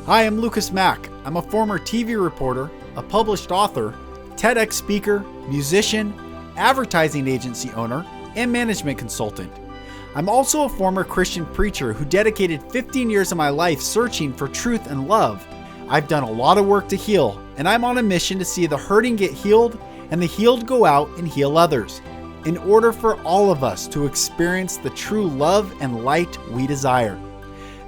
Hi, I'm Lucas Mack. I'm a former TV reporter, a published author, TEDx speaker, musician, advertising agency owner, and management consultant. I'm also a former Christian preacher who dedicated 15 years of my life searching for truth and love. I've done a lot of work to heal, and I'm on a mission to see the hurting get healed and the healed go out and heal others, in order for all of us to experience the true love and light we desire.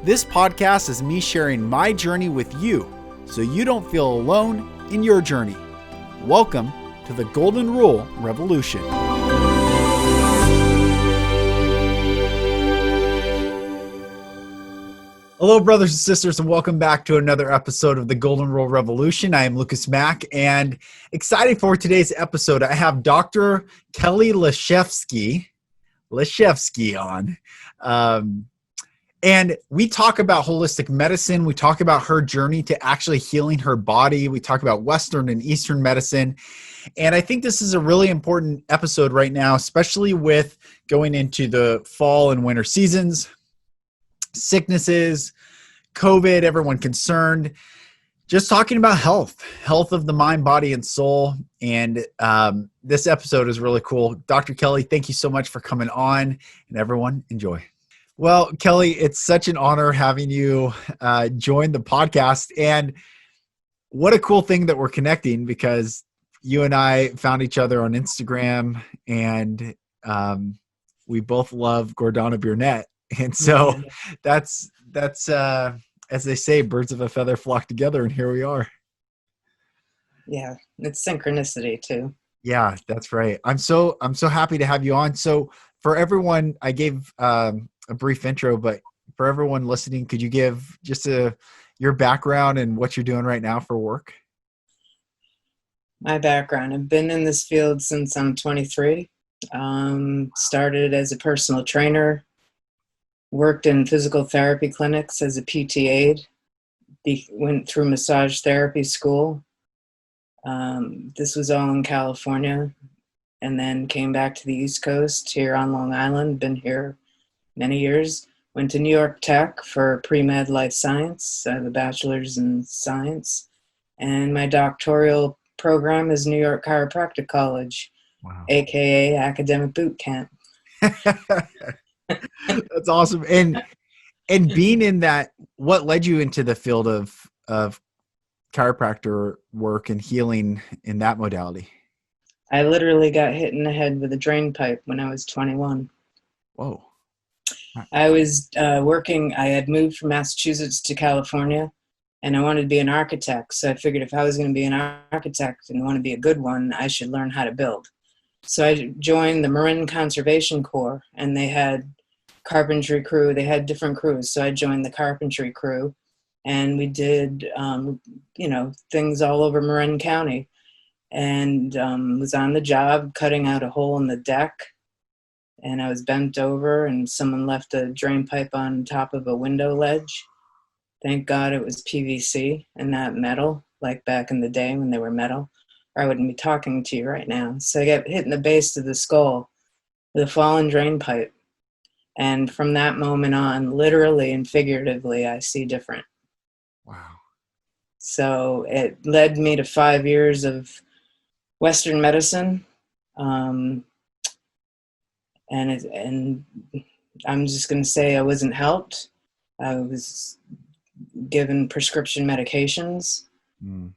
This podcast is me sharing my journey with you, so you don't feel alone in your journey. Welcome to the Golden Rule Revolution. Hello, brothers and sisters, and welcome back to another episode of the Golden Rule Revolution. I am Lucas Mack, and excited for today's episode, I have Dr. Kelly Lizewski on. And we talk about holistic medicine. We talk about her journey to actually healing her body. We talk about Western and Eastern medicine. And I think this is a really important episode right now, especially with going into the fall and winter seasons, sicknesses, COVID, everyone concerned, just talking about health of the mind, body, and soul. And this episode is really cool. Dr. Kelly, thank you so much for coming on, and everyone enjoy. Well, Kelly, it's such an honor having you join the podcast. And what a cool thing that we're connecting, because you and I found each other on Instagram, and we both love Gordana Burnett. And so that's as they say, birds of a feather flock together, and here we are. Yeah, it's synchronicity too. Yeah, that's right. I'm so happy to have you on. So for everyone, I gave a brief intro, but for everyone listening, could you give just your background and what you're doing right now for work? My background, I've been in this field since I'm 23. Started as a personal trainer, worked in physical therapy clinics as a PT aide, went through massage therapy school. This was all in California, and then came back to the East Coast here on Long Island, been here many years. Went to New York Tech for pre-med life science. I have a bachelor's in science. And my doctoral program is New York Chiropractic College, wow, AKA Academic Boot Camp. That's awesome. And being in that, what led you into the field of chiropractor work and healing in that modality? I literally got hit in the head with a drain pipe when I was 21. Whoa. I was working, I had moved from Massachusetts to California, and I wanted to be an architect. So I figured if I was going to be an architect and want to be a good one, I should learn how to build. So I joined the Marin Conservation Corps, and they had carpentry crew. They had different crews. So I joined the carpentry crew, and we did, things all over Marin County, and was on the job cutting out a hole in the deck. And I was bent over, and someone left a drain pipe on top of a window ledge. Thank God it was PVC and not metal, like back in the day when they were metal, or I wouldn't be talking to you right now. So I got hit in the base of the skull with a fallen drain pipe. And from that moment on, literally and figuratively, I see different. Wow. So it led me to 5 years of Western medicine. And I'm just going to say I wasn't helped. I was given prescription medications.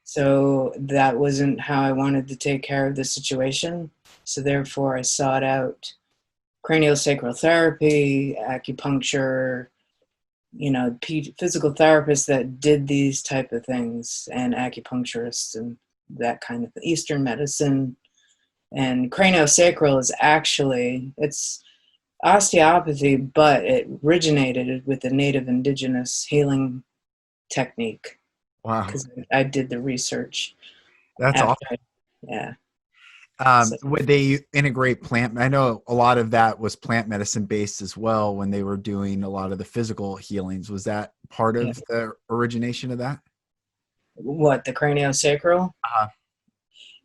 So that wasn't how I wanted to take care of the situation. So therefore I sought out craniosacral therapy, acupuncture, physical therapists that did these type of things, and acupuncturists and that kind of Eastern medicine. And craniosacral is actually, it's osteopathy, but it originated with the native indigenous healing technique. Wow. Because I did the research. That's awesome. Yeah. Would they integrate plant? I know a lot of that was plant medicine based as well when they were doing a lot of the physical healings. Was that part of the origination of that? What, the craniosacral?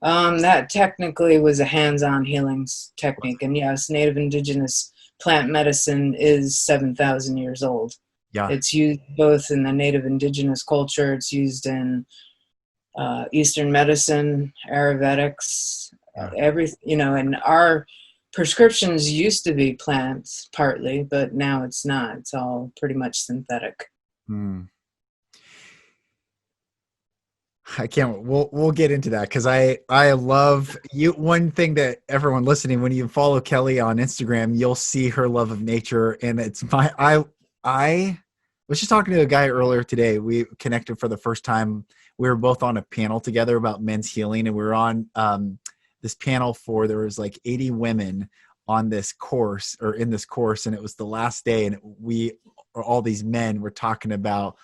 That technically was a hands-on healing technique. And yes, native indigenous plant medicine is 7,000 years old. Yeah. It's used both in the native indigenous culture. It's used in Eastern medicine, Ayurvedics, Yeah. and our prescriptions used to be plants partly, but now it's not. It's all pretty much synthetic. Hmm. I can't. We'll get into that because I love you. One thing that everyone listening, when you follow Kelly on Instagram, you'll see her love of nature, and it's I was just talking to a guy earlier today. We connected for the first time. We were both on a panel together about men's healing, and we were on this panel there was like 80 women on this course or in this course, and it was the last day, and all these men were talking about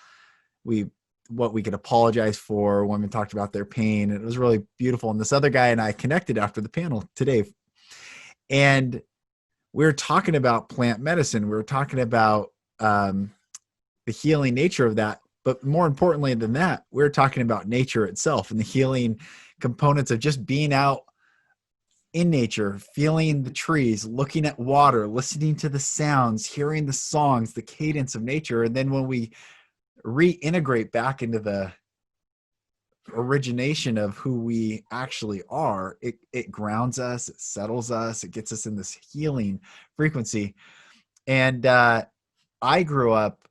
what we could apologize for. Women talked about their pain, and it was really beautiful. And this other guy and I connected after the panel today, and we were talking about plant medicine. We were talking about the healing nature of that. But more importantly than that, we were talking about nature itself and the healing components of just being out in nature, feeling the trees, looking at water, listening to the sounds, hearing the songs, the cadence of nature. And then when we reintegrate back into the origination of who we actually are, it grounds us, it settles us, it gets us in this healing frequency. And I grew up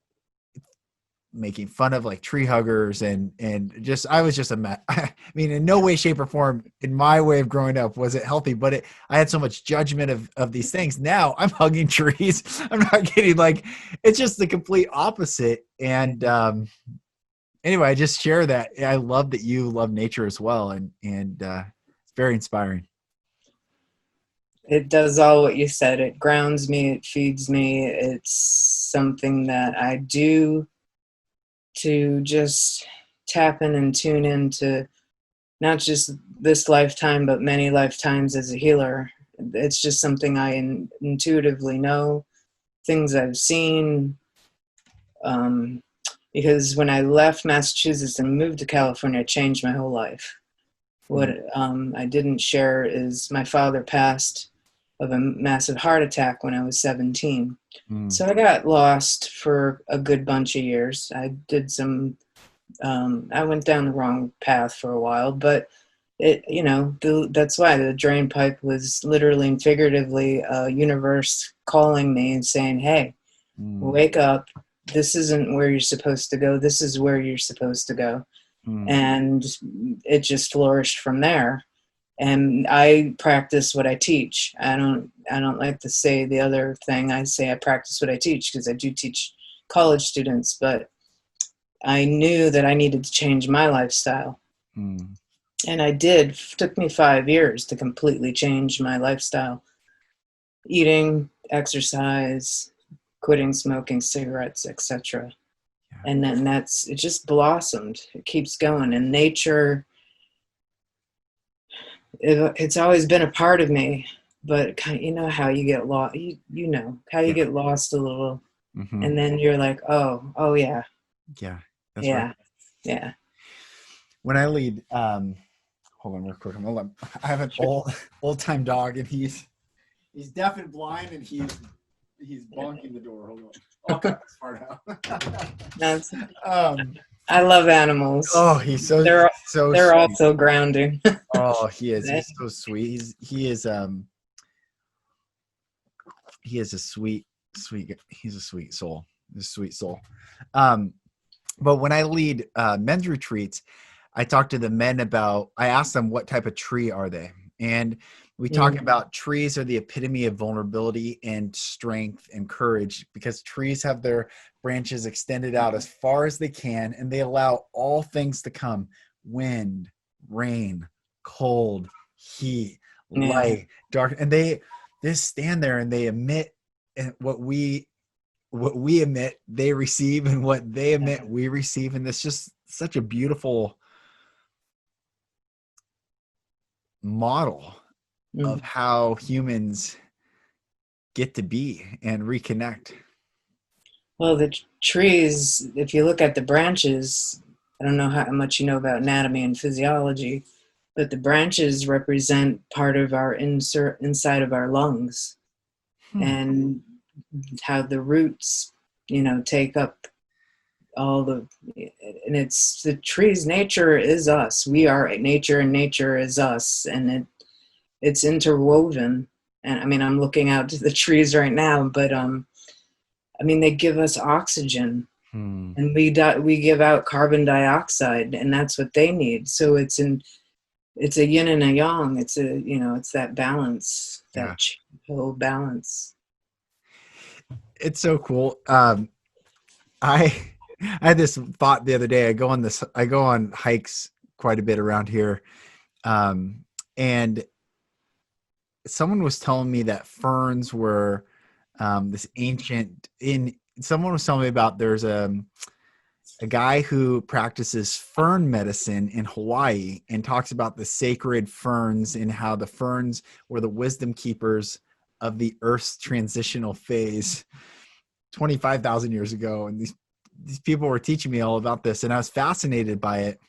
making fun of like tree huggers and just I was just I mean, in no way, shape, or form in my way of growing up was it healthy, but I had so much judgment of these things. Now I'm hugging trees. I'm not kidding. Like, it's just the complete opposite. And anyway, I just share that. I love that you love nature as well, and it's very inspiring. It does all what you said. It grounds me. It feeds me. It's something that I do to just tap in and tune into not just this lifetime, but many lifetimes as a healer. It's just something I intuitively know, things I've seen. Because when I left Massachusetts and moved to California, it changed my whole life. What I didn't share is my father passed of a massive heart attack when I was 17. So I got lost for a good bunch of years. I did I went down the wrong path for a while, but that's why the drain pipe was literally and figuratively a universe calling me and saying, hey, wake up. This isn't where you're supposed to go. This is where you're supposed to go. And it just flourished from there. And I practice what I teach. I don't like to say the other thing. I say I practice what I teach because I do teach college students, but I knew that I needed to change my lifestyle. And I did. It took me 5 years to completely change my lifestyle. Eating, exercise, quitting smoking cigarettes, etc. And then it just blossomed. It keeps going. And nature, it's always been a part of me, but you know how you get lost, you know how you get lost a little, and then you're like, oh yeah. Yeah. That's right. Yeah. When I lead, hold on real quick. I have an old time dog, and he's deaf and blind, and he's bonking the door. Hold on. I'll cut this part out. I love animals. Oh, he's they're sweet. also grounding. Oh, he is. He's so sweet. He is a sweet soul. He's a sweet soul. But when I lead men's retreats, I talk to the men I ask them what type of tree are they? And we talk about trees are the epitome of vulnerability and strength and courage, because trees have their branches extended out as far as they can, and they allow all things to come: wind, rain, cold, heat, light, dark. And they just stand there and they emit what we emit, they receive, and what they emit, we receive. And it's just such a beautiful model of how humans get to be and reconnect. Well, the trees, if you look at the branches, I don't know how much you know about anatomy and physiology, but the branches represent part of our inside of our lungs, and how the roots take up all the, and it's the trees. Nature is us. We are nature, and nature is us, and it's interwoven. And I mean, I'm looking out to the trees right now, but they give us oxygen, and we give out carbon dioxide, and that's what they need. So it's a yin and a yang. It's it's that balance, that whole balance. It's so cool. I had this thought the other day. I go on hikes quite a bit around here. And someone was telling me that ferns were this ancient someone was telling me about there's a guy who practices fern medicine in Hawaii and talks about the sacred ferns and how the ferns were the wisdom keepers of the Earth's transitional phase 25,000 years ago. And these people were teaching me all about this, and I was fascinated by it.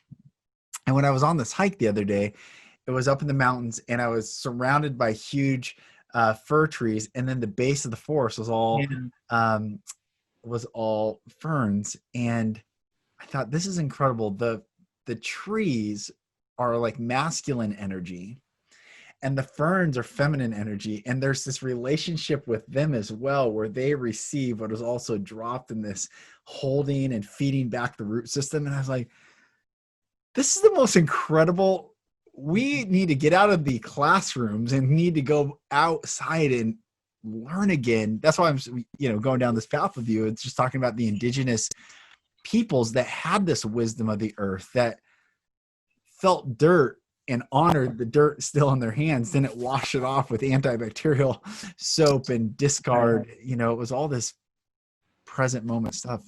And when I was on this hike the other day, it was up in the mountains, and I was surrounded by huge fir trees, and then the base of the forest was all ferns. And I thought, this is incredible. The trees are like masculine energy, and the ferns are feminine energy. And there's this relationship with them as well, where they receive what is also dropped in this holding and feeding back the root system. And I was like, this is the most incredible. We need to get out of the classrooms and need to go outside and learn again. That's why I'm, going down this path with you. It's just talking about the indigenous peoples that had this wisdom of the earth, that felt dirt and honored the dirt still in their hands, didn't wash it off with antibacterial soap and discard. It was all this present moment stuff.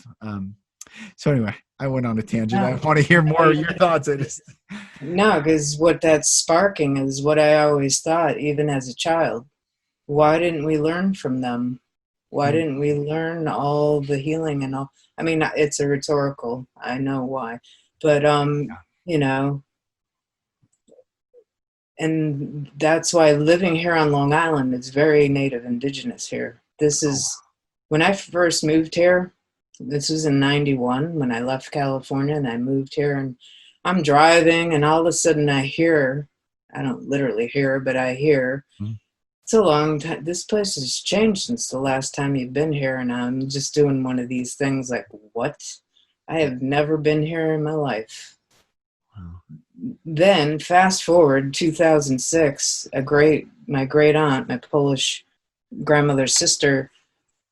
So anyway, I went on a tangent. I want to hear more of your thoughts. No, because what that's sparking is what I always thought, even as a child. Why didn't we learn from them? Why didn't we learn all the healing and all? I mean, it's a rhetorical. I know why, but and that's why living here on Long Island is very native indigenous here. This is when I first moved here. This was in 91 when I left California and I moved here, and I'm driving, and all of a sudden I don't literally hear, but I hear, it's a long time. This place has changed since the last time you've been here. And I'm just doing one of these things like, what? I have never been here in my life. Wow. Then fast forward 2006, my great aunt, my Polish grandmother's sister,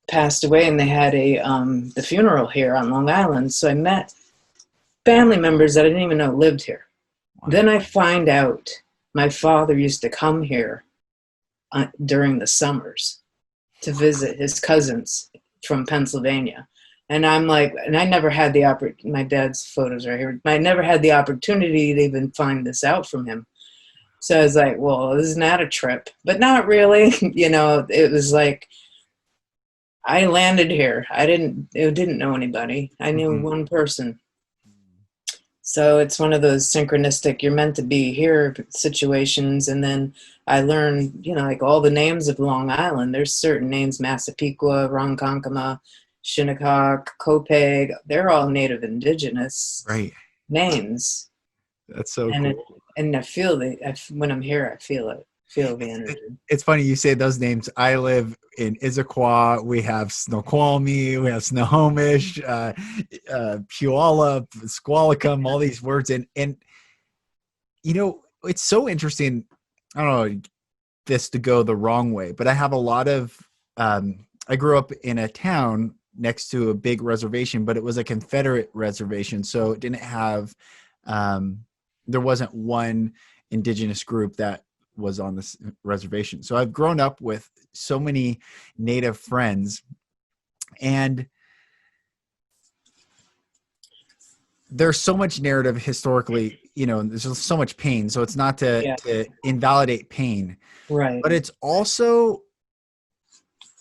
passed away, and they had the funeral here on Long Island. So I met family members that I didn't even know lived here. Wow. Then I find out my father used to come here during the summers to visit his cousins from Pennsylvania. And I'm like, and I never had my dad's photos right here. I never had the opportunity to even find this out from him. So I was like, well, isn't that a trip? But not really. It was like, I landed here. I didn't know anybody. I knew one person. So it's one of those synchronistic, you're meant to be here situations. And then I learned, like all the names of Long Island. There's certain names, Massapequa, Ronkonkoma, Shinnecock, Copeg. They're all native indigenous names. That's so cool. And I feel when I'm here, I feel it. Feel the energy. It's funny you say those names. I live in Issaquah. We have Snoqualmie, we have Snohomish, Puyallup, Squalicum, all these words. And it's so interesting. I don't know this to go the wrong way, but I have a lot of, I grew up in a town next to a big reservation, but it was a Confederate reservation. So it didn't have, there wasn't one indigenous group that was on this reservation. So I've grown up with so many Native friends, and there's so much narrative historically, there's just so much pain. So it's not to invalidate pain, right? But it's also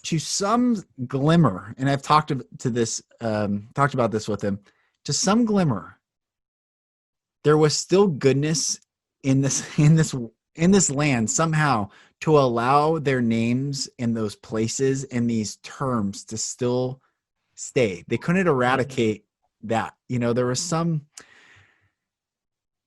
to some glimmer. And I've talked about this with him, to some glimmer, there was still goodness in this land somehow, to allow their names in those places and these terms to still stay. They couldn't eradicate that. There was some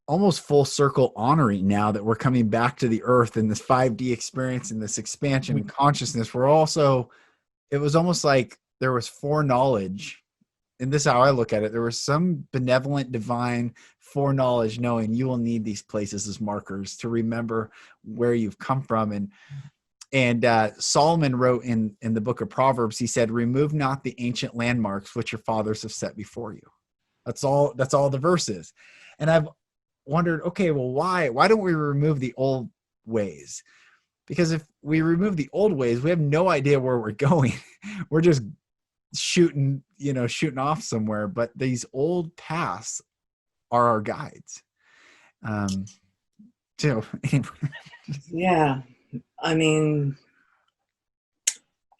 almost full circle honoring now that we're coming back to the earth in this 5D experience and this expansion in consciousness. It was almost like there was foreknowledge. And this is how I look at it. There was some benevolent, divine foreknowledge, knowing you will need these places as markers to remember where you've come from. And Solomon wrote in the book of Proverbs, he said, remove not the ancient landmarks which your fathers have set before you. That's all the verse is. And I've wondered, okay, well, why don't we remove the old ways? Because if we remove the old ways, we have no idea where we're going. We're just shooting off somewhere. But these old paths are our guides. So anyway. Yeah. I mean,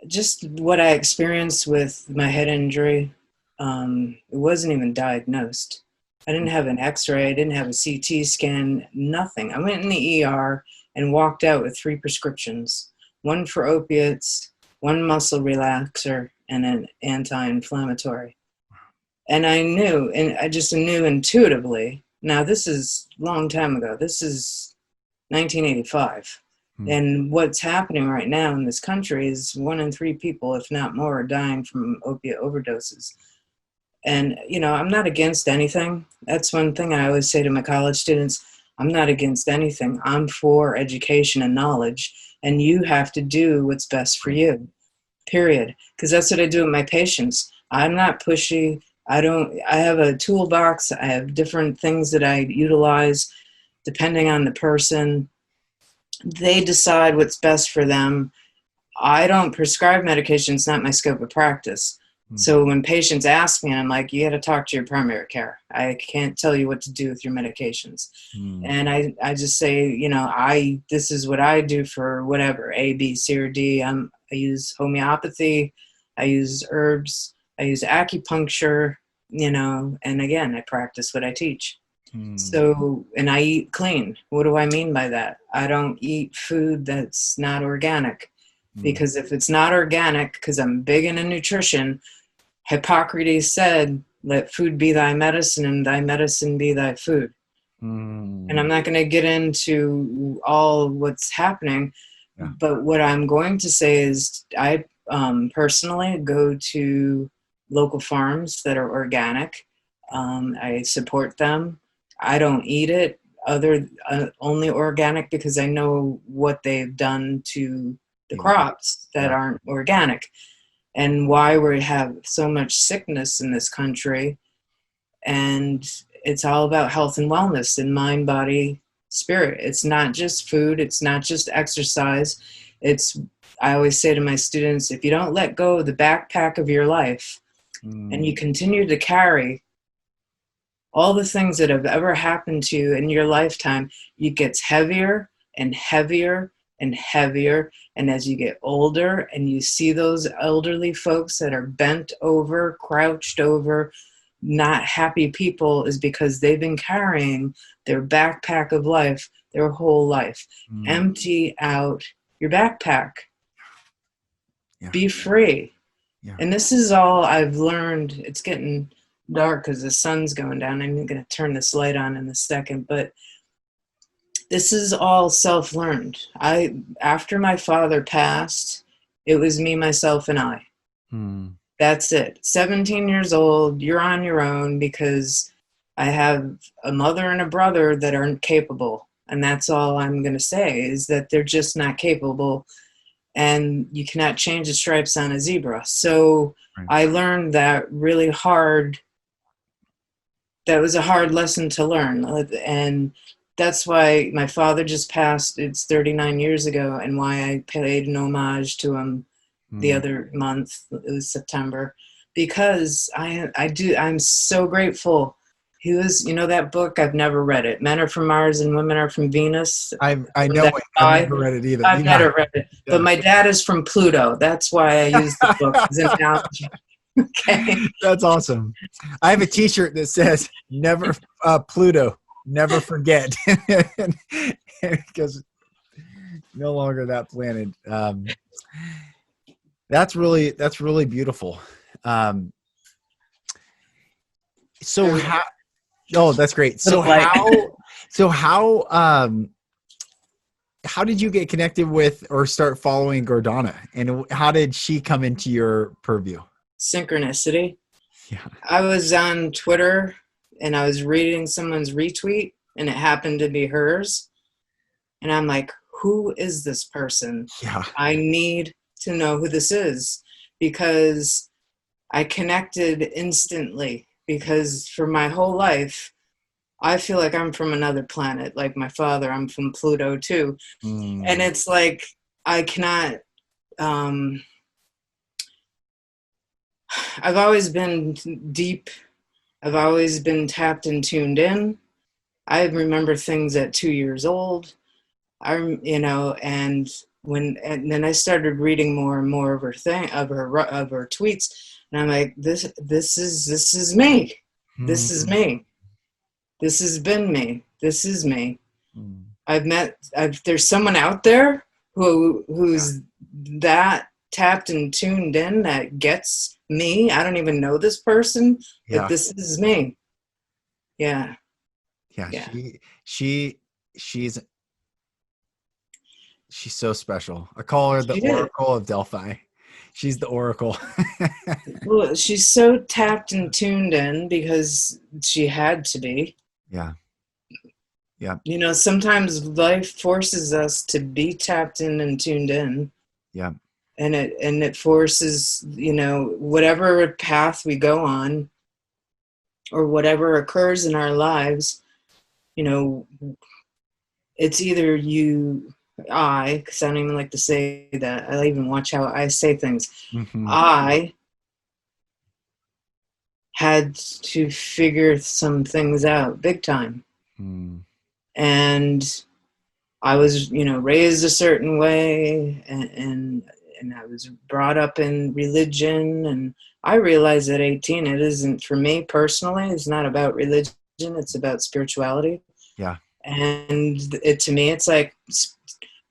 just what I experienced with my head injury, it wasn't even diagnosed. I didn't have an x-ray. I didn't have a CT scan, nothing. I went in the ER and walked out with 3 prescriptions, one for opiates, one muscle relaxer, and an anti-inflammatory. And I just knew intuitively. Now, this is a long time ago. This is 1985. And what's happening right now in this country is 1 in 3 people, if not more, are dying from opiate overdoses. And, I'm not against anything. That's one thing I always say to my college students. I'm not against anything. I'm for education and knowledge. And you have to do what's best for you, period. Because that's what I do with my patients. I'm not pushy. I have a toolbox. I have different things that I utilize depending on the person. They decide what's best for them. I don't prescribe medication. It's not my scope of practice. So when patients ask me, I'm like, you got to talk to your primary care. I can't tell you what to do with your medications. And I just say, this is what I do for whatever, A, B, C, or D. I use homeopathy. I use herbs. I use acupuncture, and again, I practice what I teach. So, and I eat clean. What do I mean by that? I don't eat food that's not organic, because if it's not organic, because I'm big into nutrition, Hippocrates said, let food be thy medicine and thy medicine be thy food. And I'm not going to get into all what's happening, but what I'm going to say is I personally go to local farms that are organic. I support them. I don't eat it only organic, because I know what they've done to the crops that aren't organic, and why we have so much sickness in this country. And it's all about health and wellness and mind, body, spirit. It's not just food. It's not just exercise. I always say to my students, if you don't let go of the backpack of your life and you continue to carry all the things that have ever happened to you in your lifetime, it gets heavier and heavier and heavier. And as you get older and you see those elderly folks that are bent over, crouched over, not happy people, is because they've been carrying their backpack of life their whole life. Empty out your backpack. Be free. And this is all I've learned. It's getting dark because the sun's going down. I'm going to turn this light on in a second, but this is all self-learned. After my father passed, it was me, myself, and I. That's it. 17 years old, you're on your own, because I have a mother and a brother that aren't capable. And that's all I'm going to say, is that they're just not capable. And you cannot change the stripes on a zebra. So I learned that really hard. That was a hard lesson to learn. And that's why my father just passed. It's 39 years ago, and why I paid an homage to him the other month. It was September, because I'm so grateful. He was, that book, I've never read it. Men Are from Mars and Women Are from Venus. I know it. I've never read it either. I've never read it. But my dad is from Pluto. That's why I use the book as an analogy. Okay. That's awesome. I have a t-shirt that says never Pluto, never forget. Because no longer that planet. That's really beautiful. So how, oh, that's great. So Little light. so how did you get connected with or start following Gordana, and how did she come into your purview? Synchronicity. Yeah. I was on Twitter and I was reading someone's retweet and it happened to be hers. And I'm like, who is this person? Yeah. I need to know who this is, because I connected instantly, because for my whole life, I feel like I'm from another planet. Like my father, I'm from Pluto too. And it's like, I cannot, I've always been deep. I've always been tapped and tuned in. I remember things at 2 years old. And then I started reading more and more of her of her tweets, and I'm like, this is me. This is me. This has been me. This is me. There's someone out there who's that tapped and tuned in, that gets me. I don't even know this person, but this is me. Yeah. Yeah. She's so special. I call her the Oracle of Delphi. She's the Oracle. Well, she's so tapped and tuned in because she had to be. Yeah. Yeah. You know, sometimes life forces us to be tapped in and tuned in. Yeah. And it forces, you know, whatever path we go on or whatever occurs in our lives, you know, it's either because I don't even like to say that. I even watch how I say things. I had to figure some things out big time. And I was, you know, raised a certain way, and I was brought up in religion, and I realized at 18 it isn't, for me personally, it's not about religion, it's about spirituality. Yeah. And to me, it's like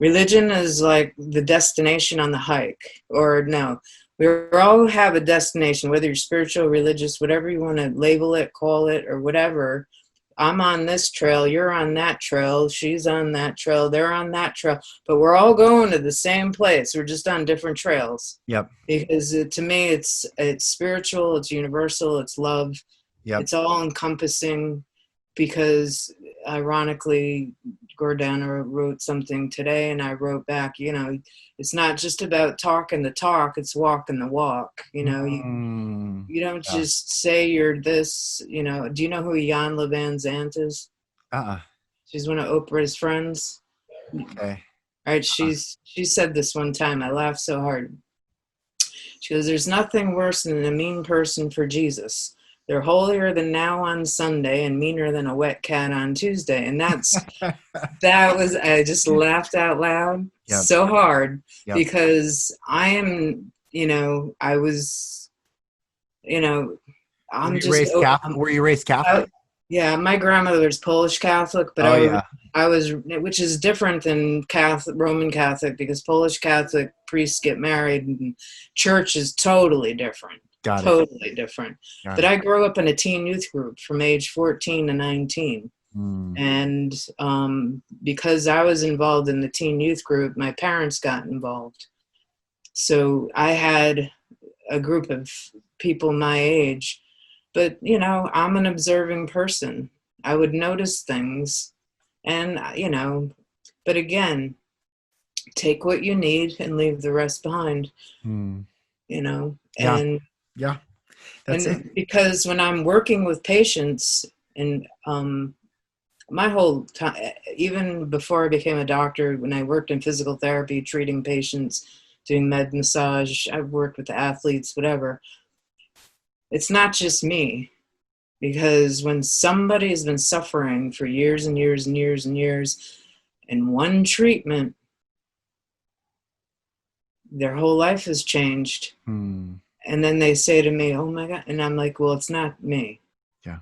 religion is like the destination on the hike. Or no, we all have a destination, whether you're spiritual, religious, whatever you want to label it, call it, or whatever. I'm on this trail, you're on that trail, she's on that trail, they're on that trail, but we're all going to the same place. We're just on different trails. Yep. Because to me, it's spiritual, it's universal, it's love. Yep. It's all encompassing. Because ironically, Gordana wrote something today, and I wrote back, you know, it's not just about talking the talk, it's walking the walk. You know, you don't just say you're this, you know. Do you know who Jan Levan Zant is? She's one of Oprah's friends. Okay. All right, she said this one time, I laughed so hard. She goes, there's nothing worse than a mean person for Jesus. They're holier than now on Sunday and meaner than a wet cat on Tuesday. And I just laughed out loud so hard because I am, you know, I was, you know, I'm were you raised Catholic? Yeah, my grandmother was Polish Catholic, but I was, which is different than Roman Catholic, because Polish Catholic priests get married and church is totally different. Totally different. But I grew up in a teen youth group from age 14 to 19. And because I was involved in the teen youth group, my parents got involved. So I had a group of people my age. But, you know, I'm an observing person. I would notice things. And, you know, but again, take what you need and leave the rest behind. You know, and that's it. Because when I'm working with patients, and my whole time, even before I became a doctor, when I worked in physical therapy, treating patients, doing med massage, I've worked with athletes, whatever. It's not just me, because when somebody has been suffering for years and years and years and years, and one treatment, their whole life has changed. And then they say to me, oh my God. And I'm like, well, it's not me. Yeah.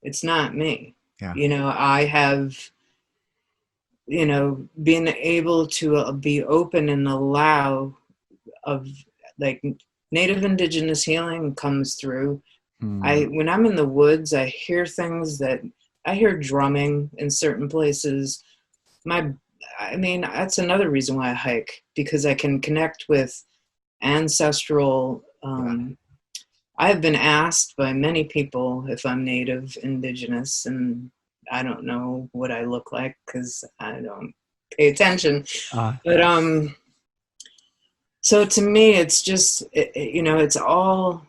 It's not me. Yeah. You know, I have, you know, been able to be open and allow of, like, Native Indigenous healing comes through When I'm in the woods, I hear things I hear drumming in certain places. That's another reason why I hike, because I can connect with ancestral. I have been asked by many people if I'm Native, Indigenous, and I don't know what I look like because I don't pay attention. But so to me, it's just it's all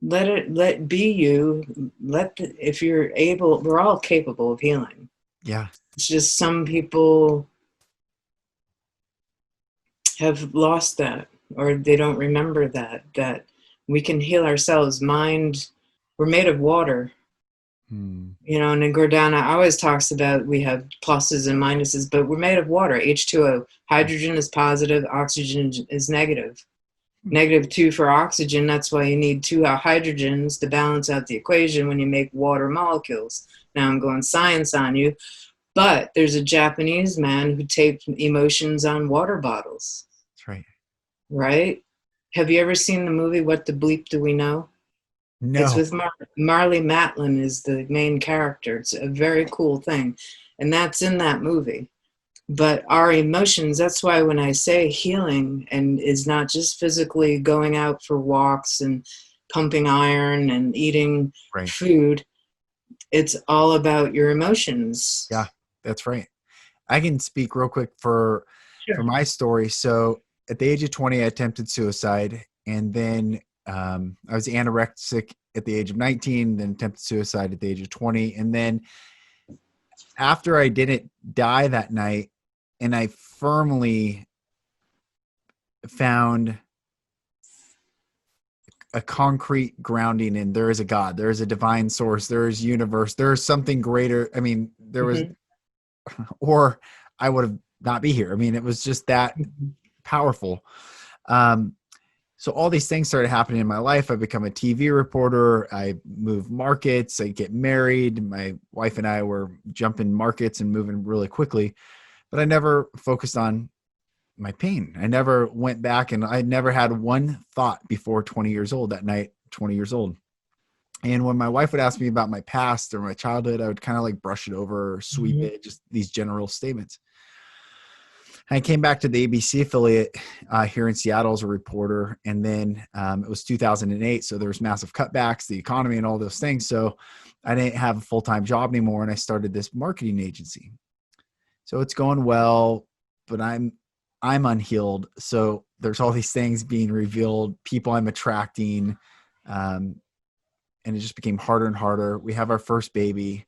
let be you. If you're able, we're all capable of healing. Yeah. It's just some people have lost that, or they don't remember that we can heal ourselves. We're made of water. And in Gordana always talks about we have pluses and minuses, but we're made of water. H2O. Hydrogen is positive, oxygen is negative. -2 for oxygen. That's why you need 2 hydrogens to balance out the equation when you make water molecules. Now I'm going science on you, but there's a Japanese man who taped emotions on water bottles. That's right. Right? Have you ever seen the movie What the Bleep Do We Know? No. It's with Marley Matlin is the main character. It's a very cool thing. And that's in that movie. But our emotions, that's why when I say healing and is not just physically going out for walks and pumping iron and eating food, it's all about your emotions. Yeah, that's right. I can speak real quick for my story. So at the age of 20, I attempted suicide. And then I was anorexic at the age of 19, then attempted suicide at the age of 20. And then after I didn't die that night, and I firmly found a concrete grounding in there is a God, there is a divine source, there is universe, there is something greater. I mean, there was, or I would have not be here. I mean, it was just that powerful. So all these things started happening in my life. I become a TV reporter. I move markets. I get married. My wife and I were jumping markets and moving really quickly. But I never focused on my pain. I never went back, and I never had one thought before 20 years old that night, 20 years old. And when my wife would ask me about my past or my childhood, I would kind of like brush it over or sweep it, just these general statements. I came back to the ABC affiliate here in Seattle as a reporter. And then it was 2008. So there was massive cutbacks, the economy and all those things. So I didn't have a full-time job anymore. And I started this marketing agency. So it's going well, but I'm unhealed. So there's all these things being revealed, people I'm attracting. And it just became harder and harder. We have our first baby.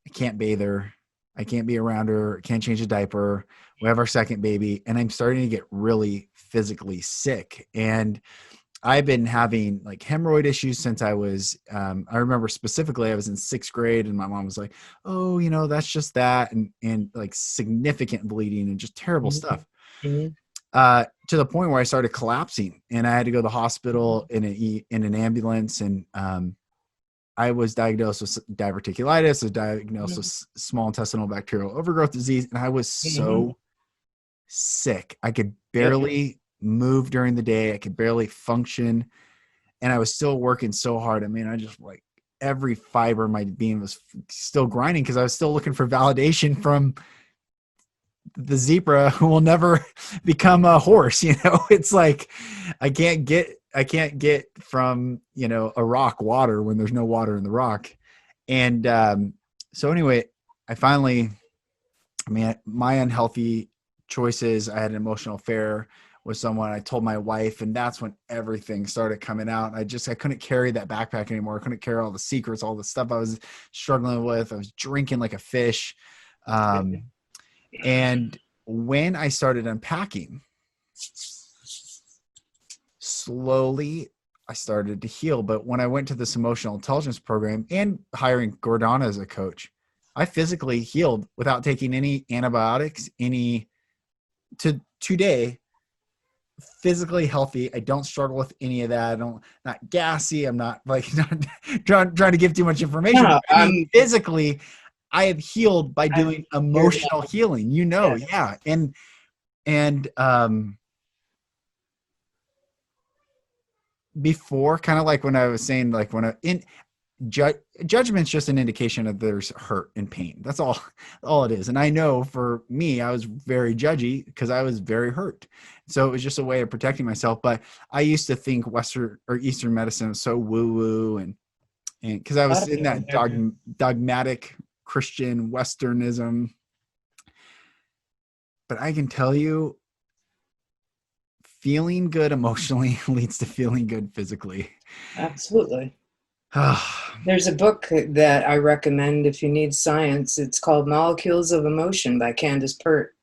I can't bathe her. I can't be around her. I can't change a diaper. We have our second baby, and I'm starting to get really physically sick. And I've been having like hemorrhoid issues since I was, I remember specifically I was in 6th grade, and my mom was like, oh, that's just that. And like significant bleeding and just terrible stuff. To the point where I started collapsing, and I had to go to the hospital in an ambulance. And I was diagnosed with diverticulitis, was diagnosed with small intestinal bacterial overgrowth disease. And I was so sick. I could barely move during the day. I could barely function. And I was still working so hard. I mean, I just like every fiber of my being was still grinding because I was still looking for validation from the zebra who will never become a horse. It's like, I can't get from, a rock water when there's no water in the rock. And so anyway, my unhealthy choices, I had an emotional affair with someone. I told my wife, and that's when everything started coming out. I couldn't carry that backpack anymore. I couldn't carry all the secrets, all the stuff I was struggling with. I was drinking like a fish. And when I started unpacking, slowly I started to heal. But when I went to this emotional intelligence program and hiring Gordana as a coach, I physically healed without taking any antibiotics, to today, physically healthy. I don't struggle with any of that. Not gassy. I'm not like not trying to give too much information. No, Physically, I have healed by doing emotional healing, yeah. And before, kind of like when I was saying, like when judgment's just an indication of there's hurt and pain. That's all it is. And I know for me, I was very judgy because I was very hurt. So it was just a way of protecting myself. But I used to think Western or Eastern medicine was so woo woo, and because I A lot was of in people that do. dogmatic Christian Westernism. But I can tell you, feeling good emotionally leads to feeling good physically. Absolutely. There's a book that I recommend if you need science. It's called Molecules of Emotion by Candace Pert.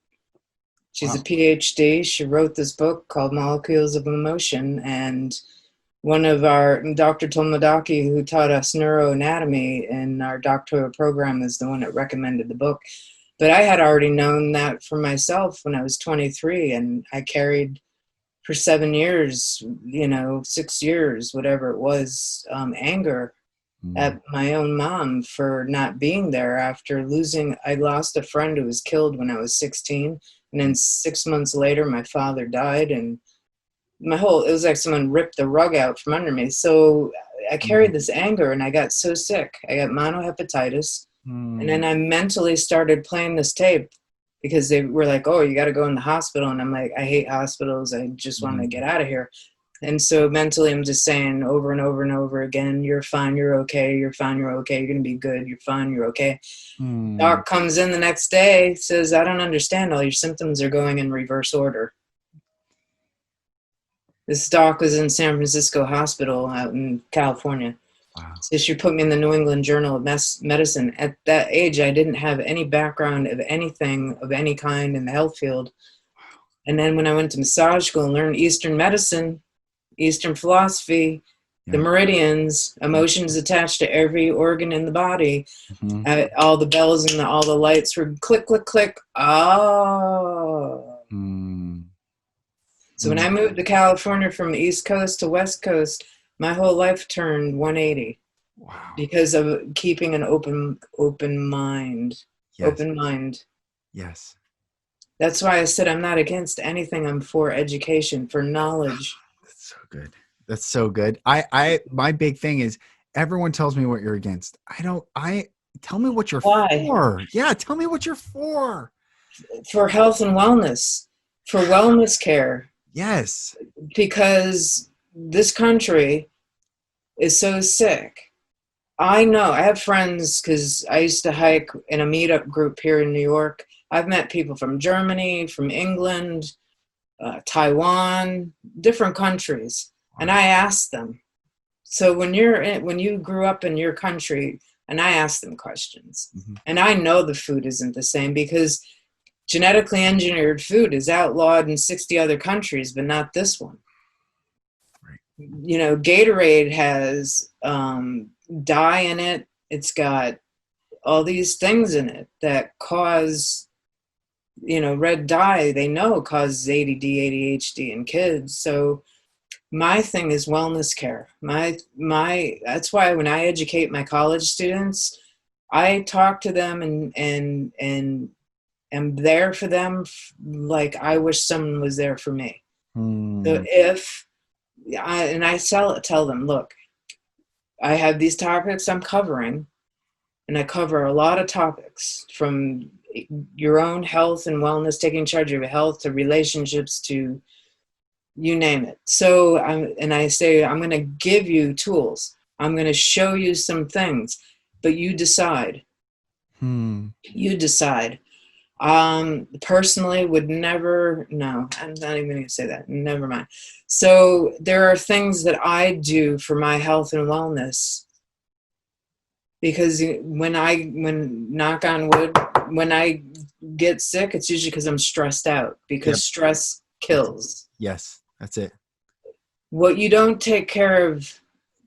She's a Wow. PhD. She wrote this book called Molecules of Emotion, and one of our Dr. Tomodaki, who taught us neuroanatomy in our doctoral program, is the one that recommended the book. But I had already known that for myself when I was 23, and I carried for 7 years, 6 years, whatever it was, anger Mm. at my own mom for not being there after losing. I lost a friend who was killed when I was 16. And then 6 months later, my father died, and it was like someone ripped the rug out from under me. So I carried this anger, and I got so sick. I got monohepatitis. And Mm. then I mentally started playing this tape because they were like, oh, you got to go in the hospital. And I'm like, I hate hospitals. I just want to Mm. get out of here. And so mentally, I'm just saying over and over and over again, you're fine, you're okay, you're fine, you're okay, you're going to be good, you're fine, you're okay. Mm. Doc comes in the next day, says, I don't understand. All your symptoms are going in reverse order. This doc was in San Francisco Hospital out in California. Wow. So she put me in the New England Journal of Medicine. At that age, I didn't have any background of anything of any kind in the health field. And then when I went to massage school and learned Eastern medicine, Eastern philosophy, the Yeah. meridians, Yeah. emotions attached to every organ in the body, Mm-hmm. all the bells and all the lights were click, click, click. Oh. Mm. So when Mm. I moved to California from East Coast to West Coast, my whole life turned 180 Wow. because of keeping an open mind. Yes. Open mind. Yes. That's why I said I'm not against anything. I'm for education, for knowledge. That's so good. That's so good. My big thing is everyone tells me what you're against. Tell me what you're Why? for. Yeah. Tell me what you're for. For health and wellness, for wellness care, Yes. because this country is so sick. I know. I have friends because I used to hike in a meetup group here in New York. I've met people from Germany, from England, Taiwan, different countries, and I asked them. So when you grew up in your country, and I asked them questions, Mm-hmm. and I know the food isn't the same because genetically engineered food is outlawed in 60 other countries, but not this one. Right. Gatorade has dye in it. It's got all these things in it that cause, red dye, they know causes ADD, ADHD in kids. So my thing is wellness care. That's why when I educate my college students, I talk to them and am there for them like I wish someone was there for me. So Mm. I tell them, look, I have these topics I'm covering, and I cover a lot of topics from your own health and wellness, taking charge of your health, to relationships, to you name it. So I say, I'm going to give you tools. I'm going to show you some things, but you decide. Hmm. You decide. Personally would never, no, I'm not even going to say that. Never mind. So there are things that I do for my health and wellness because when knock on wood, when I get sick, it's usually because I'm stressed out, Yep. because stress That's it. kills. Yes. That's it. What you don't take care of,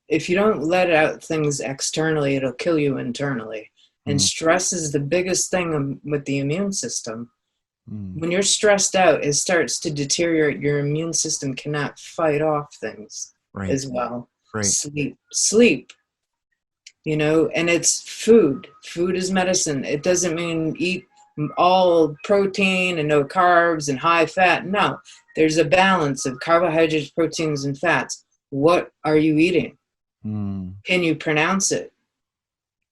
if you don't let out things externally, it'll kill you internally. And Mm. stress is the biggest thing with the immune system. Mm. When you're stressed out, it starts to deteriorate. Your immune system cannot fight off things Right. as well. Right. Sleep, and it's food. Food is medicine. It doesn't mean eat all protein and no carbs and high fat. No, there's a balance of carbohydrates, proteins, and fats. what are you eating? Mm. Can you pronounce it?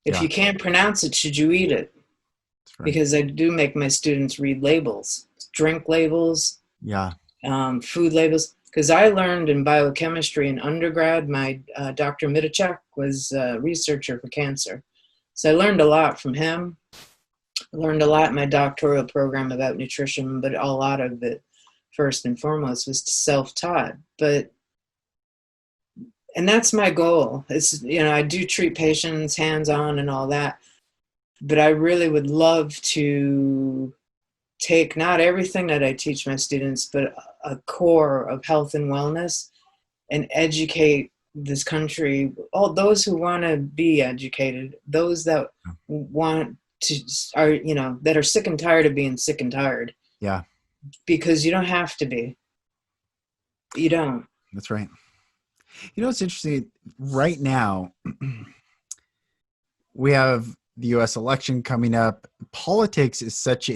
If Yeah. you can't pronounce it, should you eat it? That's right. Because I do make my students read labels, drink labels, Yeah. food labels. Because I learned in biochemistry in undergrad. My Dr. Mitychuk was a researcher for cancer. So I learned a lot from him. I learned a lot in my doctoral program about nutrition, but a lot of it, first and foremost, was self-taught. And that's my goal. It's, I do treat patients hands-on and all that, but I really would love to take not everything that I teach my students, but a core of health and wellness, and educate this country, all those who want to be educated, those that want to that are sick and tired of being sick and tired. Yeah. Because you don't have to be. You don't. That's right. It's interesting right now. We have the US election coming up. Politics is such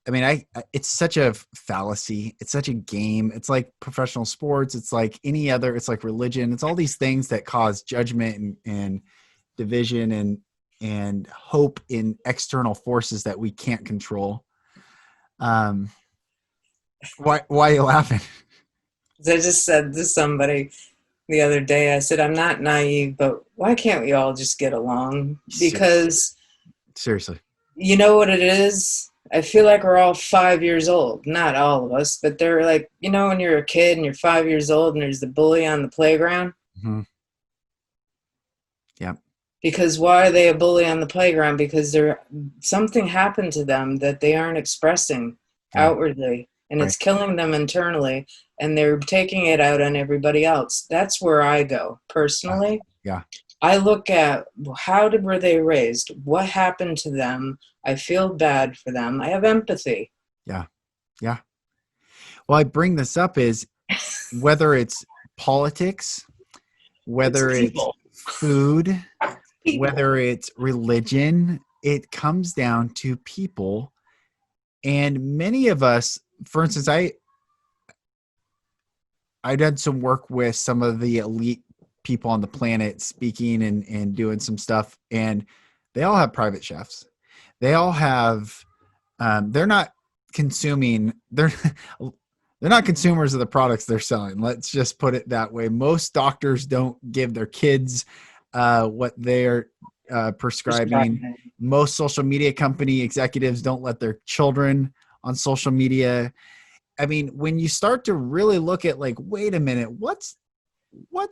it's such a fallacy. It's such a game. It's like professional sports. It's like any other, it's like religion. It's all these things that cause judgment and division and hope in external forces that we can't control. Why are you laughing? I just said to somebody the other day, I said, I'm not naive, but why can't we all just get along? Because seriously, you know what it is? I feel like we're all 5 years old. Not all of us, but they're like, when you're a kid and you're 5 years old and there's the bully on the playground. Mm-hmm. Yeah. Because why are they a bully on the playground? Because something happened to them that they aren't expressing outwardly, and it's killing them internally, and they're taking it out on everybody else. That's where I go personally. Yeah. I look at were they raised? What happened to them? I feel bad for them. I have empathy. Yeah. Yeah. Well, I bring this up is whether it's politics, whether it's food, whether it's religion, it comes down to people. And many of us, for instance, I did some work with some of the elite people on the planet, speaking and doing some stuff, and they all have private chefs. They all have, they're not consuming, they're not consumers of the products they're selling. Let's just put it that way. Most doctors don't give their kids what they're prescribing. Most social media company executives don't let their children on social media. I mean, when you start to really look at like, wait a minute, what's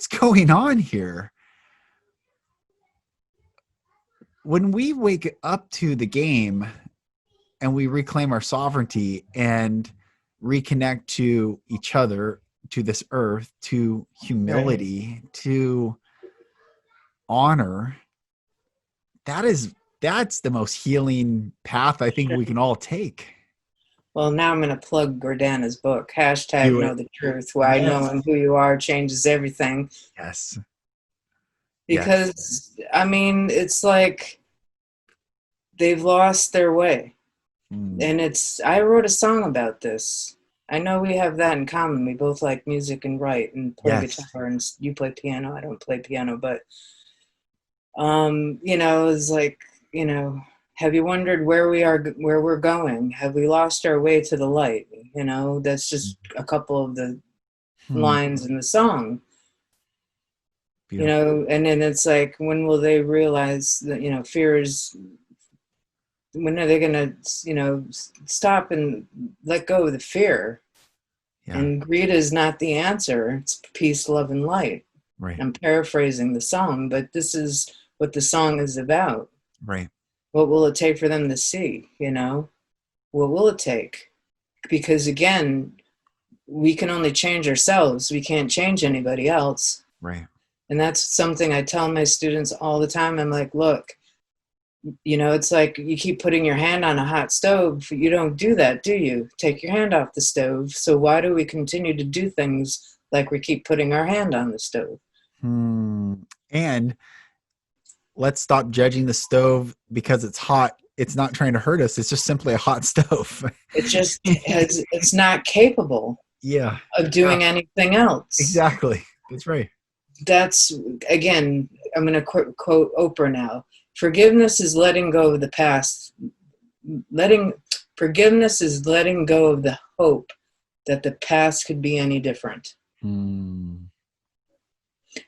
going on here? When we wake up to the game and we reclaim our sovereignty and reconnect to each other, to this earth, to humility, to honor, that's the most healing path I think we can all take. Well, now I'm going to plug Gordana's book, #Know the Truth, why knowing who you are changes everything. Yes. Because, I mean, it's like they've lost their way. And I wrote a song about this. I know we have that in common. We both like music and write and play guitar, and you play piano. I don't play piano, but, it's like, have you wondered where we're going? Have we lost our way to the light? That's just a couple of the lines in the song. Beautiful. And then it's like, when will they realize that, fear is, when are they going to, stop and let go of the fear? Yeah. And greed is not the answer. It's peace, love, and light. Right. I'm paraphrasing the song, but this is what the song is about. Right. What will it take for them to see, What will it take? Because again, we can only change ourselves. We can't change anybody else. Right. And that's something I tell my students all the time. I'm like, look, it's like you keep putting your hand on a hot stove. You don't do that, do you? Take your hand off the stove. So why do we continue to do things like we keep putting our hand on the stove? And let's stop judging the stove because it's hot. It's not trying to hurt us. It's just simply a hot stove. It just it's not capable. Yeah. of doing anything else. Exactly. That's right. That's, again, I'm going to quote Oprah now. Forgiveness is letting go of the past. Forgiveness is letting go of the hope that the past could be any different.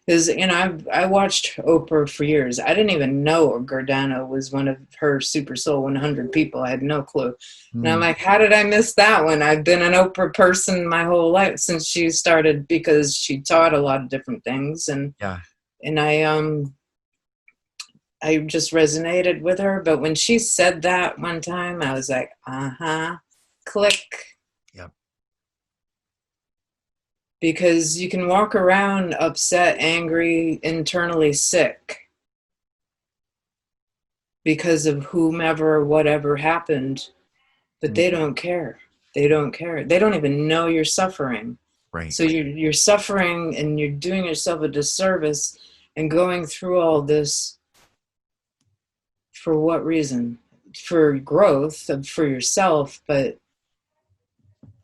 Because, I watched Oprah for years. I didn't even know Giordano was one of her Super Soul 100 people. I had no clue. And I'm like, how did I miss that one? I've been an Oprah person my whole life since she started, because she taught a lot of different things. And I just resonated with her. But when she said that one time, I was like, click. Yep. Because you can walk around upset, angry, internally sick because of whomever or whatever happened, but they don't care. They don't care. They don't even know you're suffering. Right. So you're suffering, and you're doing yourself a disservice and going through all this. For what reason? For growth, for yourself,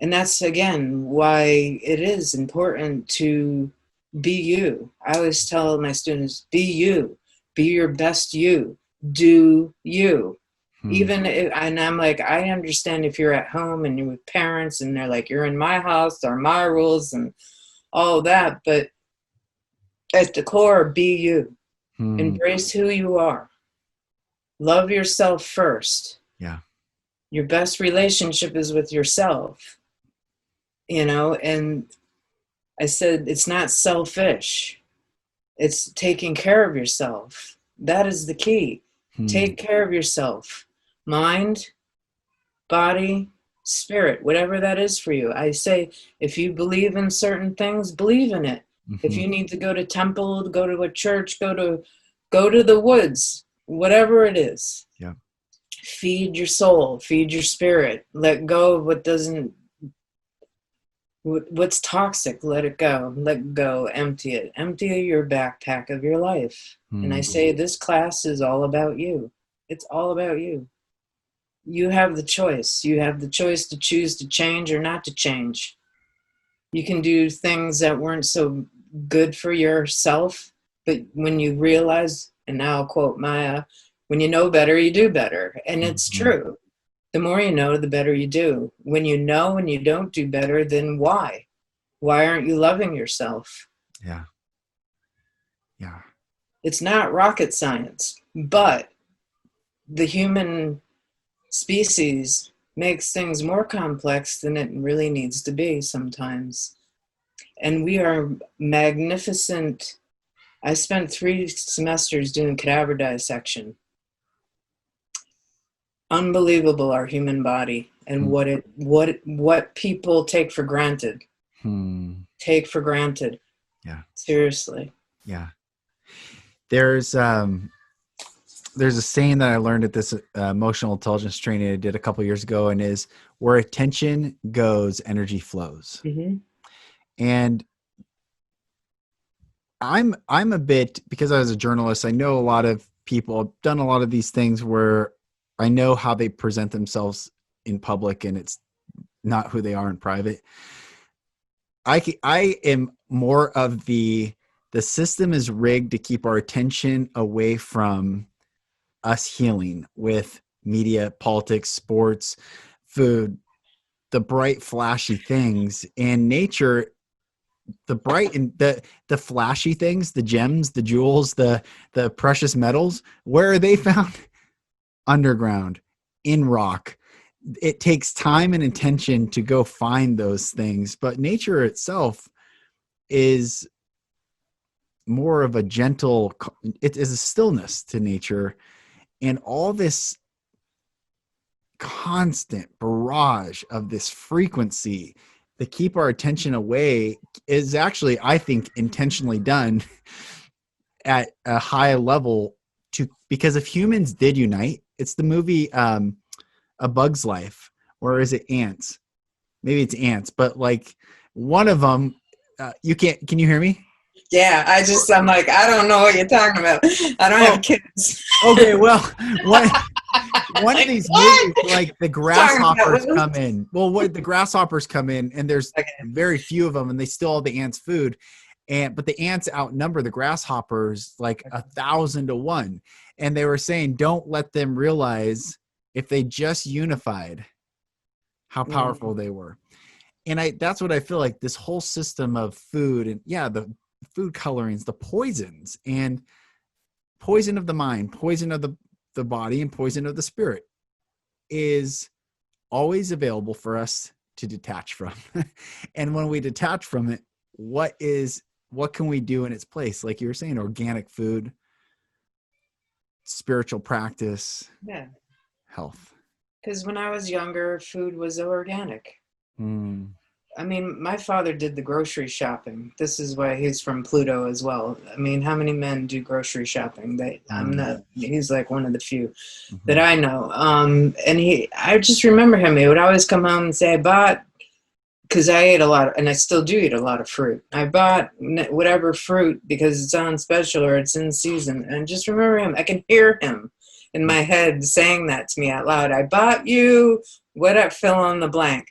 and that's, again, why it is important to be you. I always tell my students, be you. Be your best you. Do you. Even if, and I'm like, I understand if you're at home and you're with parents and they're like, you're in my house, or my rules and all that. But at the core, be you. Embrace who you are. Love yourself first. Yeah. Your best relationship is with yourself. And I said, it's not selfish. It's taking care of yourself. That is the key. Take care of yourself. Mind, body, spirit, whatever that is for you. I say, if you believe in certain things, believe in it. If you need to go to temple, go to a church, go to the woods, whatever it is. Yeah. Feed your soul, feed your spirit. Let go of what's toxic. Let it go. Let go. Empty it. Empty your backpack of your life. And I say, this class is all about you. It's all about you. You have the choice. You have the choice to choose to change or not to change. You can do things that weren't so good for yourself, but when you realize, and now I'll quote Maya, when you know better, you do better. And it's true. The more you know, the better you do. When you know and you don't do better, then why? Why aren't you loving yourself? Yeah. Yeah. It's not rocket science, but the human species makes things more complex than it really needs to be sometimes. And we are magnificent. I spent 3 semesters doing cadaver dissection. Unbelievable, our human body, and what people take for granted. Take for granted. Yeah. Seriously. Yeah. There's a saying that I learned at this emotional intelligence training I did a couple years ago, and is, where attention goes, energy flows. And I'm a bit, because I was a journalist, I know a lot of people, I've done a lot of these things where I know how they present themselves in public and it's not who they are in private. I am more of the system is rigged to keep our attention away from us healing with media, politics, sports, food, the bright, flashy things. And nature, the bright and the flashy things, the gems, the jewels, the precious metals, where are they found? Underground, in rock. It takes time and intention to go find those things, but nature itself is more of a gentle, it is a stillness to nature. And all this constant barrage of this frequency to keep our attention away is actually, I think, intentionally done at a high level because if humans did unite, it's the movie A Bug's Life, or is it Ants? Maybe it's Ants, but like one of them, can you hear me? Yeah, I'm like, I don't know what you're talking about. I don't have kids. Okay, well, one of Like, these what? movies, like the grasshoppers come in. Well, what the grasshoppers come in, and there's very few of them, and they steal all the ants' food. But the ants outnumber the grasshoppers like 1,000 to 1. And they were saying, don't let them realize if they just unified how powerful they were. And that's what I feel like, this whole system of food and the food colorings, the poisons, and poison of the mind, poison of the body, and poison of the spirit is always available for us to detach from. And when we detach from it, what can we do in its place? Like you were saying, organic food, spiritual practice, health. Because when I was younger, food was organic. I mean, my father did the grocery shopping. This is why he's from Pluto as well. I mean, how many men do grocery shopping? He's like one of the few that I know. And I just remember him. He would always come home and say, I bought, because I ate a lot, and I still do eat a lot of fruit. I bought whatever fruit because it's on special or it's in season. And just remember him. I can hear him in my head saying that to me out loud. I bought you, fill in the blank.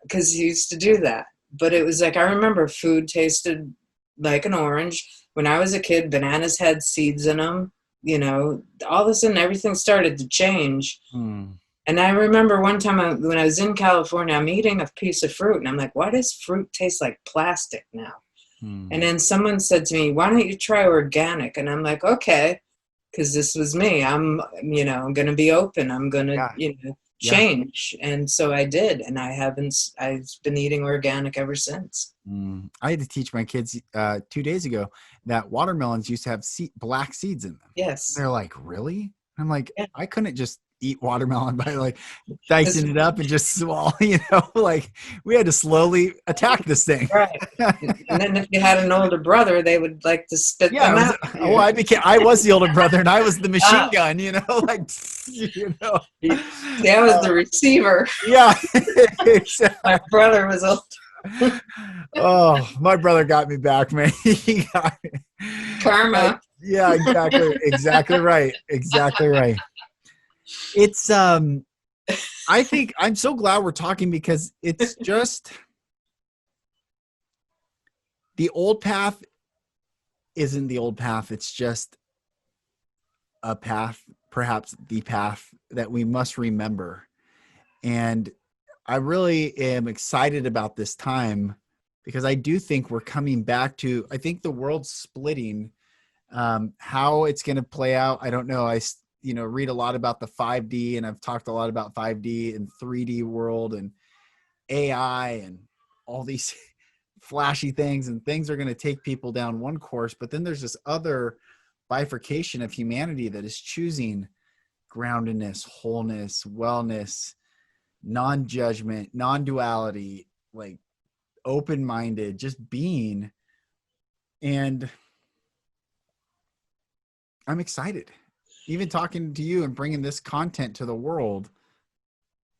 Because he used to do that. But it was like, I remember food tasted like an orange. When I was a kid, bananas had seeds in them. You know, all of a sudden everything started to change. And I remember one time when I was in California, I'm eating a piece of fruit and I'm like, why does fruit taste like plastic now? And then someone said to me, why don't you try organic? And I'm like, okay, because this was me. I'm going to be open. I'm going to, change. And so I did. And I've been eating organic ever since. I had to teach my kids 2 days ago that watermelons used to have black seeds in them. Yes. And they're like, really? I'm like, I couldn't just eat watermelon by like dicing it up and just swallow, like we had to slowly attack this thing. Right. And then if you had an older brother, they would like to spit them out. I was the older brother and I was the machine gun, I was the receiver. Yeah. Exactly. My brother was old. Oh, my brother got me back, man. He got me. Karma. Yeah, exactly. Exactly right. Exactly right. It's I think I'm so glad we're talking because it's just the old path isn't the old path. It's just a path, perhaps the path that we must remember. And I really am excited about this time because I do think we're coming back to, I think the world's splitting. How it's going to play out, I don't know. I read a lot about the 5D, and I've talked a lot about 5D and 3D world and AI and all these flashy things, and things are going to take people down one course. But then there's this other bifurcation of humanity that is choosing groundedness, wholeness, wellness, non-judgment, non-duality, like open-minded, just being. And I'm excited. Even talking to you and bringing this content to the world,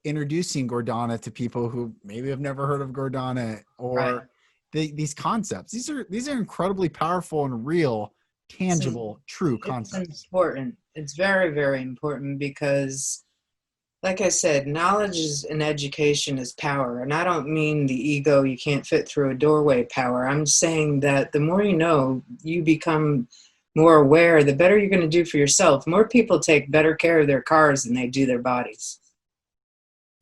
introducing Gordana to people who maybe have never heard of Gordana or these concepts. These are incredibly powerful and real, tangible, true concepts. It's important. It's very, very important because, like I said, knowledge and education is power. And I don't mean the ego, you can't fit through a doorway power. I'm saying that the more you know, you become more aware, the better you're going to do for yourself. More people take better care of their cars than they do their bodies.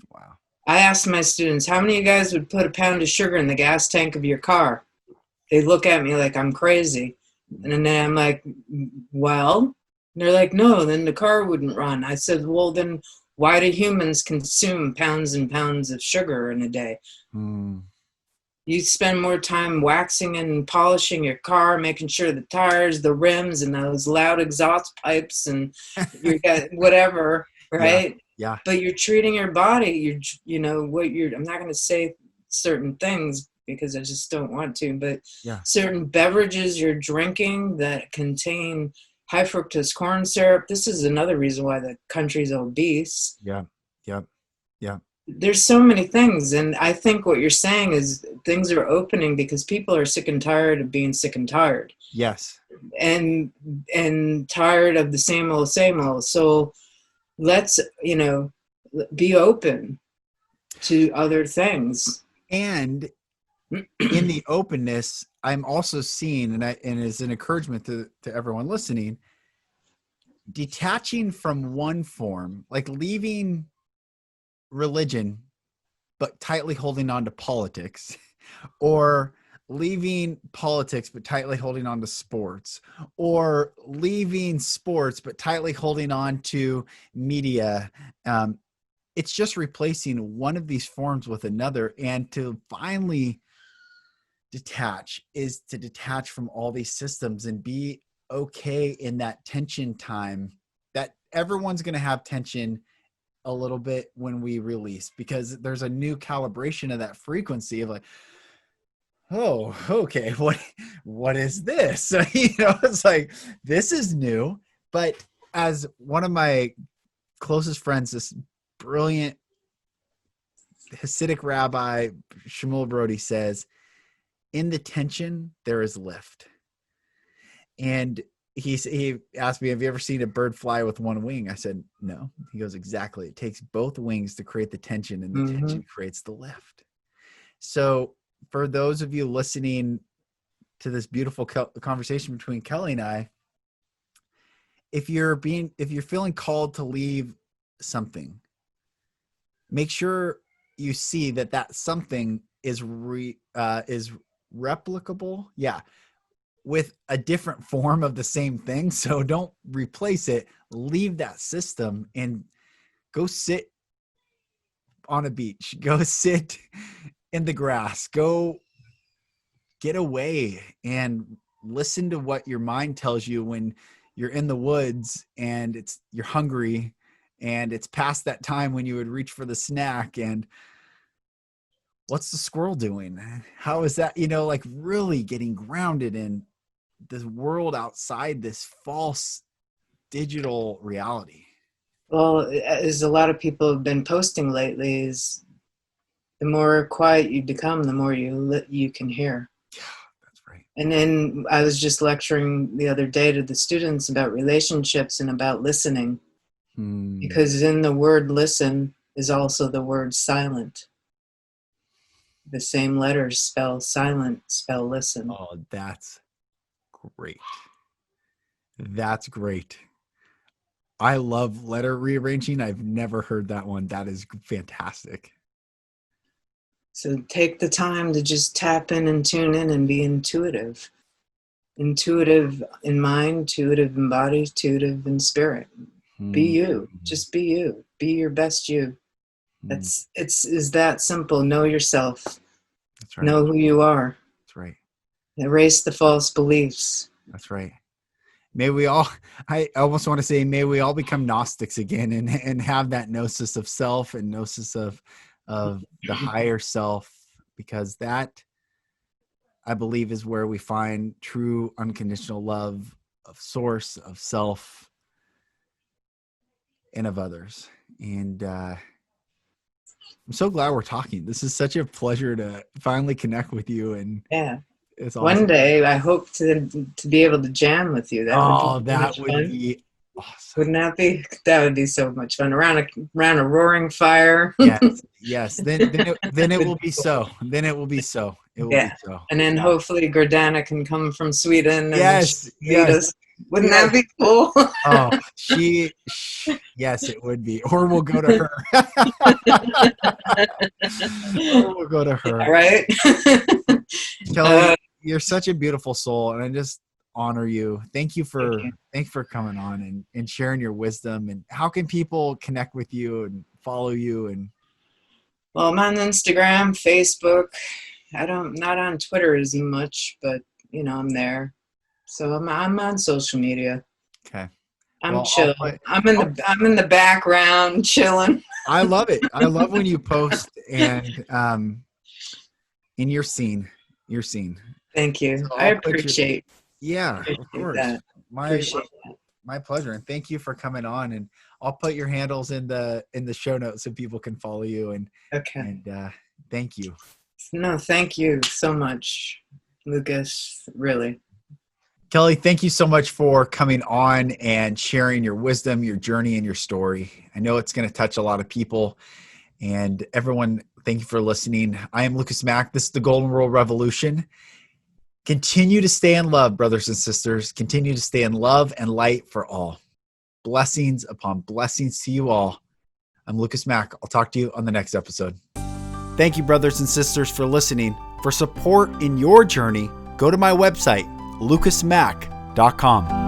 Wow. I asked my students, how many of you guys would put a pound of sugar in the gas tank of your car? They look at me like I'm crazy. And then I'm like, well, and they're like, no, then the car wouldn't run. I said, well, then why do humans consume pounds and pounds of sugar in a day? You spend more time waxing and polishing your car, making sure the tires, the rims, and those loud exhaust pipes, and you got whatever, right? Yeah. But you're treating your body. I'm not going to say certain things because I just don't want to. But certain beverages you're drinking that contain high fructose corn syrup. This is another reason why the country's obese. Yeah. There's so many things, and I think what you're saying is things are opening because people are sick and tired of being sick and tired. Yes. And tired of the same old, same old. So let's, be open to other things. And in the openness, I'm also seeing, and as an encouragement to everyone listening, detaching from one form, like leaving religion, but tightly holding on to politics, or leaving politics, but tightly holding on to sports, or leaving sports, but tightly holding on to media. It's just replacing one of these forms with another. And to finally detach is to detach from all these systems and be okay in that tension time, that everyone's going to have tension a little bit when we release, because there's a new calibration of that frequency of like, oh, okay, what is this? So, it's like, this is new. But as one of my closest friends, this brilliant Hasidic rabbi, Shmuel Brody, says, in the tension, there is lift. And he asked me, have you ever seen a bird fly with one wing? I said, no. He goes, exactly. It takes both wings to create the tension, and the tension creates the lift. So for those of you listening to this beautiful conversation between Kelly and I, if you're feeling called to leave something, make sure you see that something is replicable. Yeah. With a different form of the same thing. So don't replace it. Leave that system and go sit on a beach. Go sit in the grass. Go get away and listen to what your mind tells you when you're in the woods and you're hungry and it's past that time when you would reach for the snack, and what's the squirrel doing? How is that, like really getting grounded in this world outside this false digital reality. Well, as a lot of people have been posting lately, is the more quiet you become, the more you can hear. Yeah, that's right. And then I was just lecturing the other day to the students about relationships and about listening, because in the word listen is also the word silent. The same letters spell silent, spell listen. Oh, that's great. That's great. I love letter rearranging. I've never heard that one. That is fantastic. So take the time to just tap in and tune in and be intuitive. Intuitive in mind, intuitive in body, intuitive in spirit. Be you. Just be you. Be your best you. It's that simple. Know yourself. That's right. Know who you are. That's right. Erase the false beliefs. That's right. May we all, I almost want to say, may we all become Gnostics again and have that gnosis of self and gnosis of the higher self, because that, I believe, is where we find true unconditional love of source, of self, and of others. And I'm so glad we're talking. This is such a pleasure to finally connect with you. And yeah. It's awesome. One day, I hope to be able to jam with you. That would be awesome. Wouldn't that be? That would be so much fun around a roaring fire. Yes. Then it will be so. Then it will be so. It will be so. And then hopefully Gordana can come from Sweden. Yes. Wouldn't that be cool? Oh, yes, it would be. Or we'll go to her. Right. Kelly, you're such a beautiful soul, and I just honor you. Thank you for coming on and sharing your wisdom. And how can people connect with you and follow you? And well, I'm on Instagram, Facebook. Not on Twitter as much, but I'm there. So I'm on social media. Okay. I'm chill. I'm in the background chilling. I love it. I love when you post and in your scene. Thank you. So I appreciate. Of course. That. My pleasure. And thank you for coming on. And I'll put your handles in the show notes so people can follow you. And thank you. No, thank you so much, Lucas. Really. Kelly, thank you so much for coming on and sharing your wisdom, your journey, and your story. I know it's going to touch a lot of people. And everyone, thank you for listening. I am Lucas Mack. This is the Golden Rule Revolution. Continue to stay in love, brothers and sisters. Continue to stay in love and light for all. Blessings upon blessings to you all. I'm Lucas Mack. I'll talk to you on the next episode. Thank you, brothers and sisters, for listening. For support in your journey, go to my website, lucasmack.com.